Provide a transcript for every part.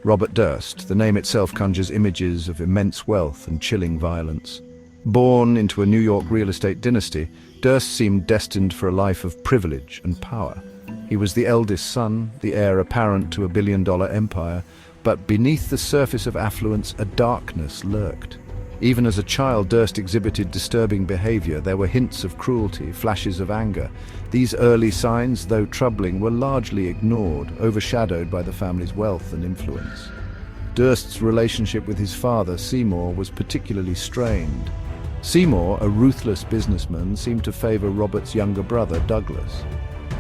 Robert Durst, the name itself conjures images of immense wealth and chilling violence. Born into a New York real estate dynasty, Durst seemed destined for a life of privilege and power. He was the eldest son, the heir apparent to a billion-dollar empire, but beneath the surface of affluence, a darkness lurked. Even as a child, Durst exhibited disturbing behavior. There were hints of cruelty, flashes of anger. These early signs, though troubling, were largely ignored, overshadowed by the family's wealth and influence. Durst's relationship with his father, Seymour, was particularly strained. Seymour, a ruthless businessman, seemed to favor Robert's younger brother, Douglas.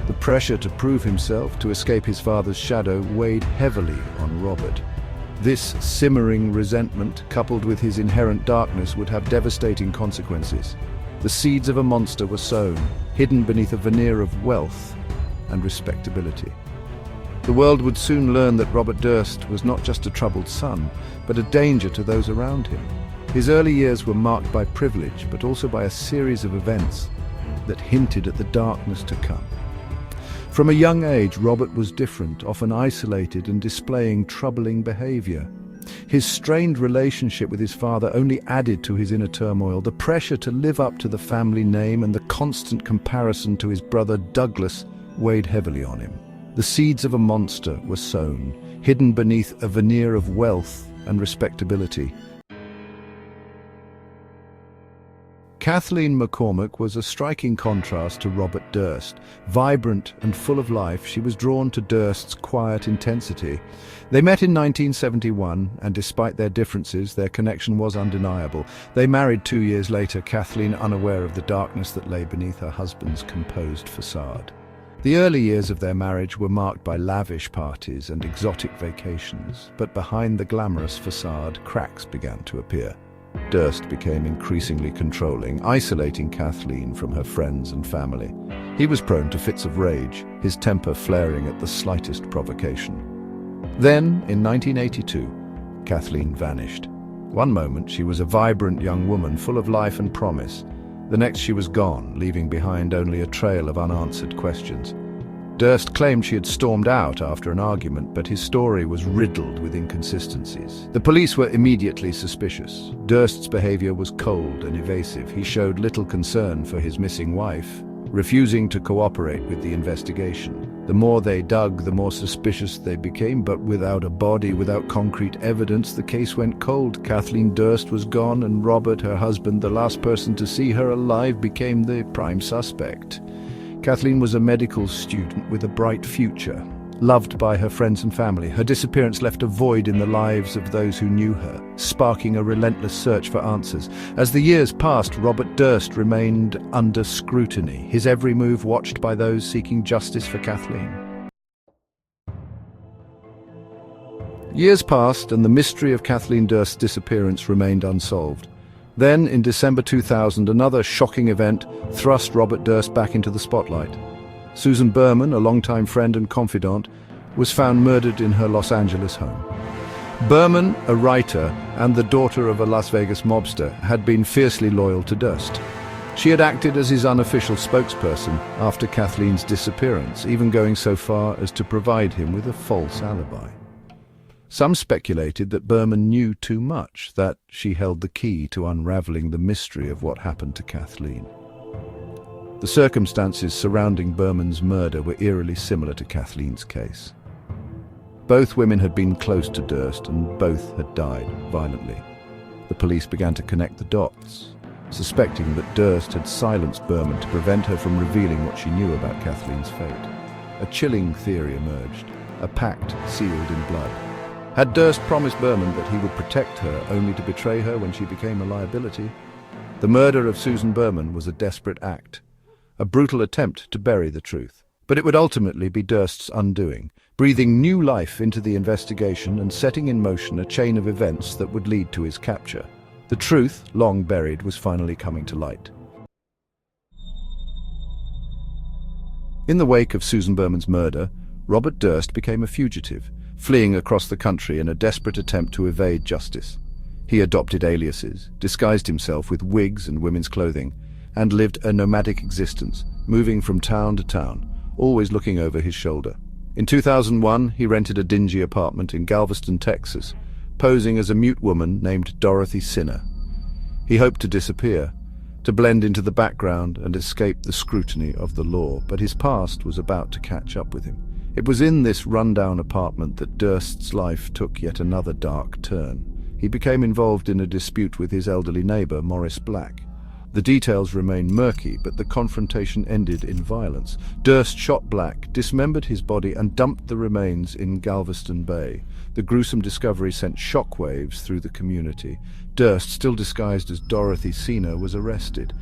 The pressure to prove himself, to escape his father's shadow, weighed heavily on Robert. This simmering resentment, coupled with his inherent darkness, would have devastating consequences. The seeds of a monster were sown, hidden beneath a veneer of wealth and respectability. The world would soon learn that Robert Durst was not just a troubled son, but a danger to those around him. His early years were marked by privilege, but also by a series of events that hinted at the darkness to come. From a young age, Robert was different, often isolated and displaying troubling behavior. His strained relationship with his father only added to his inner turmoil. The pressure to live up to the family name and the constant comparison to his brother Douglas weighed heavily on him. The seeds of a monster were sown, hidden beneath a veneer of wealth and respectability. Kathleen McCormack was a striking contrast to Robert Durst. Vibrant and full of life, she was drawn to Durst's quiet intensity. They met in 1971, and despite their differences, their connection was undeniable. They married 2 years later, Kathleen unaware of the darkness that lay beneath her husband's composed facade. The early years of their marriage were marked by lavish parties and exotic vacations, but behind the glamorous facade, cracks began to appear. Durst became increasingly controlling, isolating Kathleen from her friends and family. He was prone to fits of rage, his temper flaring at the slightest provocation. Then, in 1982, Kathleen vanished. One moment she was a vibrant young woman full of life and promise. The next she was gone, leaving behind only a trail of unanswered questions. Durst claimed she had stormed out after an argument, but his story was riddled with inconsistencies. The police were immediately suspicious. Durst's behavior was cold and evasive. He showed little concern for his missing wife, refusing to cooperate with the investigation. The more they dug, the more suspicious they became, but without a body, without concrete evidence, the case went cold. Kathleen Durst was gone, and Robert, her husband, the last person to see her alive, became the prime suspect. Kathleen was a medical student with a bright future, loved by her friends and family. Her disappearance left a void in the lives of those who knew her, sparking a relentless search for answers. As the years passed, Robert Durst remained under scrutiny, his every move watched by those seeking justice for Kathleen. Years passed, and the mystery of Kathleen Durst's disappearance remained unsolved. Then, in December 2000, another shocking event thrust Robert Durst back into the spotlight. Susan Berman, a longtime friend and confidant, was found murdered in her Los Angeles home. Berman, a writer and the daughter of a Las Vegas mobster, had been fiercely loyal to Durst. She had acted as his unofficial spokesperson after Kathleen's disappearance, even going so far as to provide him with a false alibi. Some speculated that Berman knew too much, that she held the key to unraveling the mystery of what happened to Kathleen. The circumstances surrounding Berman's murder were eerily similar to Kathleen's case. Both women had been close to Durst, and both had died violently. The police began to connect the dots, suspecting that Durst had silenced Berman to prevent her from revealing what she knew about Kathleen's fate. A chilling theory emerged, a pact sealed in blood. Had Durst promised Berman that he would protect her, only to betray her when she became a liability? The murder of Susan Berman was a desperate act, a brutal attempt to bury the truth. But it would ultimately be Durst's undoing, breathing new life into the investigation and setting in motion a chain of events that would lead to his capture. The truth, long buried, was finally coming to light. In the wake of Susan Berman's murder, Robert Durst became a fugitive, fleeing across the country in a desperate attempt to evade justice. He adopted aliases, disguised himself with wigs and women's clothing, and lived a nomadic existence, moving from town to town, always looking over his shoulder. In 2001, he rented a dingy apartment in Galveston, Texas, posing as a mute woman named Dorothy Sinner. He hoped to disappear, to blend into the background and escape the scrutiny of the law, but his past was about to catch up with him. It was in this rundown apartment that Durst's life took yet another dark turn. He became involved in a dispute with his elderly neighbor, Morris Black. The details remain murky, but the confrontation ended in violence. Durst shot Black, dismembered his body, and dumped the remains in Galveston Bay. The gruesome discovery sent shockwaves through the community. Durst, still disguised as Dorothy Sinner, was arrested.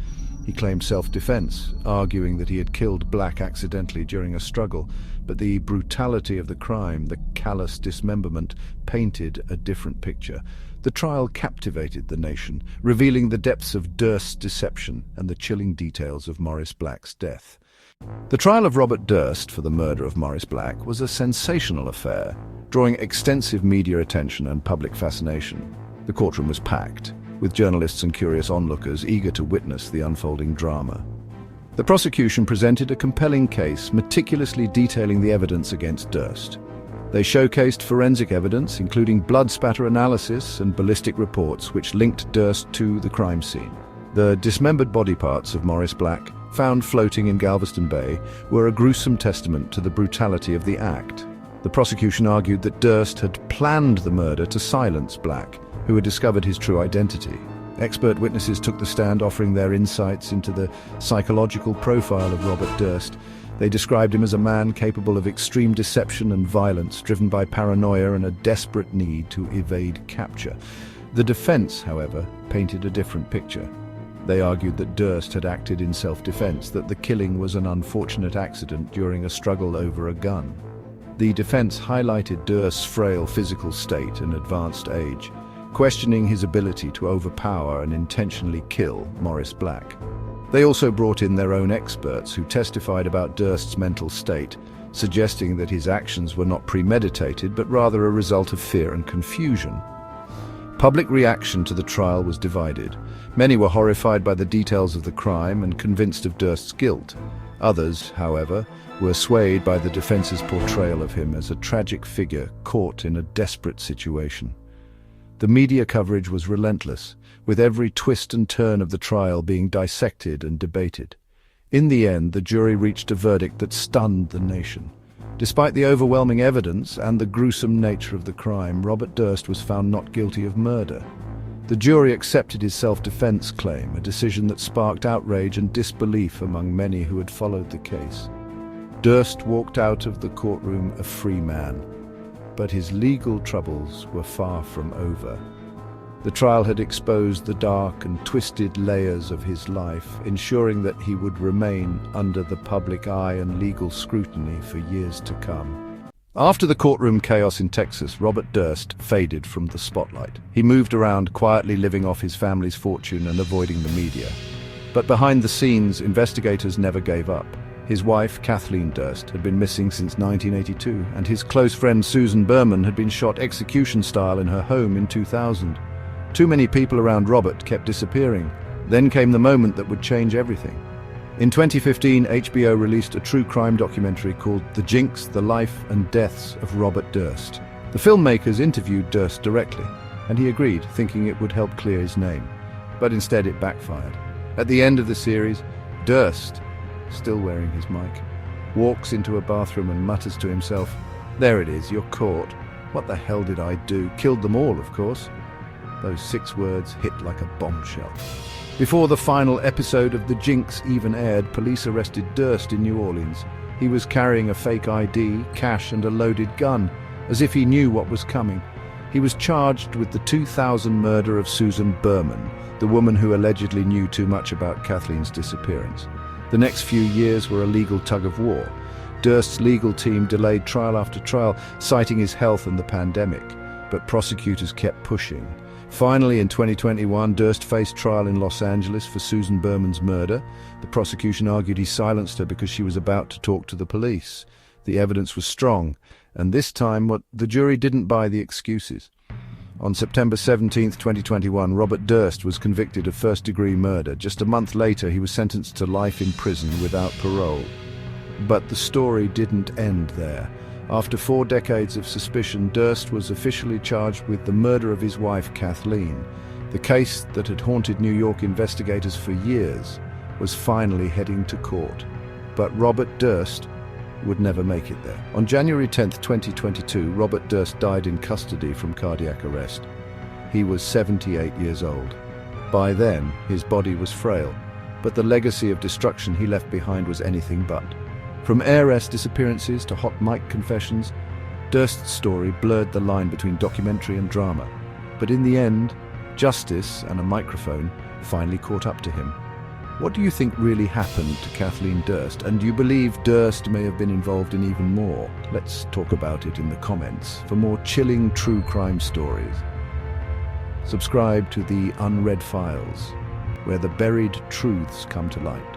He claimed self-defense, arguing that he had killed Black accidentally during a struggle, but the brutality of the crime, the callous dismemberment, painted a different picture. The trial captivated the nation, revealing the depths of Durst's deception and the chilling details of Morris Black's death. The trial of Robert Durst for the murder of Morris Black was a sensational affair, drawing extensive media attention and public fascination. The courtroom was packed, with journalists and curious onlookers eager to witness the unfolding drama. The prosecution presented a compelling case, meticulously detailing the evidence against Durst. They showcased forensic evidence, including blood spatter analysis and ballistic reports, which linked Durst to the crime scene. The dismembered body parts of Morris Black, found floating in Galveston Bay, were a gruesome testament to the brutality of the act. The prosecution argued that Durst had planned the murder to silence Black, who had discovered his true identity. Expert witnesses took the stand, offering their insights into the psychological profile of Robert Durst. They described him as a man capable of extreme deception and violence, driven by paranoia and a desperate need to evade capture. The defense, however, painted a different picture. They argued that Durst had acted in self-defense, that the killing was an unfortunate accident during a struggle over a gun. The defense highlighted Durst's frail physical state and advanced age, questioning his ability to overpower and intentionally kill Morris Black. They also brought in their own experts who testified about Durst's mental state, suggesting that his actions were not premeditated but rather a result of fear and confusion. Public reaction to the trial was divided. Many were horrified by the details of the crime and convinced of Durst's guilt. Others, however, were swayed by the defense's portrayal of him as a tragic figure caught in a desperate situation. The media coverage was relentless, with every twist and turn of the trial being dissected and debated. In the end, the jury reached a verdict that stunned the nation. Despite the overwhelming evidence and the gruesome nature of the crime, Robert Durst was found not guilty of murder. The jury accepted his self-defense claim, a decision that sparked outrage and disbelief among many who had followed the case. Durst walked out of the courtroom a free man, but his legal troubles were far from over. The trial had exposed the dark and twisted layers of his life, ensuring that he would remain under the public eye and legal scrutiny for years to come. After the courtroom chaos in Texas, Robert Durst faded from the spotlight. He moved around, quietly living off his family's fortune and avoiding the media. But behind the scenes, investigators never gave up. His wife, Kathleen Durst, had been missing since 1982, and his close friend Susan Berman had been shot execution-style in her home in 2000. Too many people around Robert kept disappearing. Then came the moment that would change everything. In 2015, HBO released a true crime documentary called The Jinx, The Life and Deaths of Robert Durst. The filmmakers interviewed Durst directly, and he agreed, thinking it would help clear his name. But instead it backfired. At the end of the series, Durst, still wearing his mic, walks into a bathroom and mutters to himself, "There it is, you're caught. What the hell did I do? Killed them all, of course." Those 6 words hit like a bombshell. Before the final episode of The Jinx even aired, police arrested Durst in New Orleans. He was carrying a fake ID, cash and a loaded gun, as if he knew what was coming. He was charged with the 2000 murder of Susan Berman, the woman who allegedly knew too much about Kathleen's disappearance. The next few years were a legal tug-of-war. Durst's legal team delayed trial after trial, citing his health and the pandemic, but prosecutors kept pushing. Finally, in 2021, Durst faced trial in Los Angeles for Susan Berman's murder. The prosecution argued he silenced her because she was about to talk to the police. The evidence was strong, and this time the jury didn't buy the excuses. On September 17, 2021, Robert Durst was convicted of first-degree murder. Just a month later, he was sentenced to life in prison without parole. But the story didn't end there. After 4 decades of suspicion, Durst was officially charged with the murder of his wife, Kathleen. The case that had haunted New York investigators for years was finally heading to court. But Robert Durst would never make it there. On January 10, 2022, Robert Durst died in custody from cardiac arrest. He was 78 years old. By then, his body was frail, but the legacy of destruction he left behind was anything but. From heiress disappearances to hot mic confessions, Durst's story blurred the line between documentary and drama. But in the end, justice and a microphone finally caught up to him. What do you think really happened to Kathleen Durst? And do you believe Durst may have been involved in even more? Let's talk about it in the comments. For more chilling true crime stories, subscribe to the Unread Files, where the buried truths come to light.